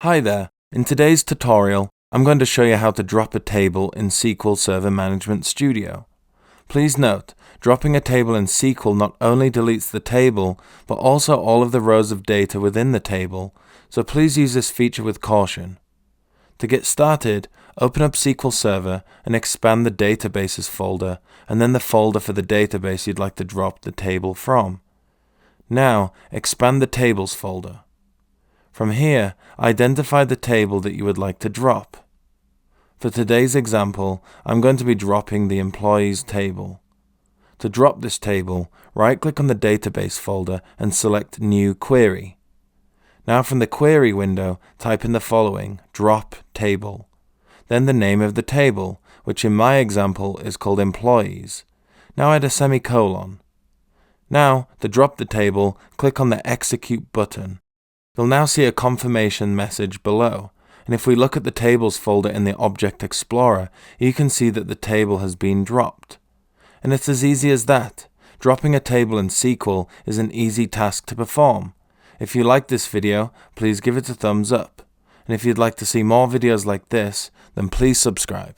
Hi there. In today's tutorial, I'm going to show you how to drop a table in SQL Server Management Studio. Please note, dropping a table in SQL not only deletes the table, but also all of the rows of data within the table, so please use this feature with caution. To get started, open up SQL Server and expand the Databases folder, and then the folder for the database you'd like to drop the table from. Now, expand the Tables folder. From here, identify the table that you would like to drop. For today's example, I'm going to be dropping the Employees table. To drop this table, right-click on the Database folder and select New Query. Now from the Query window, type in the following, Drop Table. Then the name of the table, which in my example is called Employees. Now add a semicolon. Now, to drop the table, click on the Execute button. You'll now see a confirmation message below, and if we look at the Tables folder in the Object Explorer, you can see that the table has been dropped. And it's as easy as that. Dropping a table in SQL is an easy task to perform. If you like this video, please give it a thumbs up. And if you'd like to see more videos like this, then please subscribe.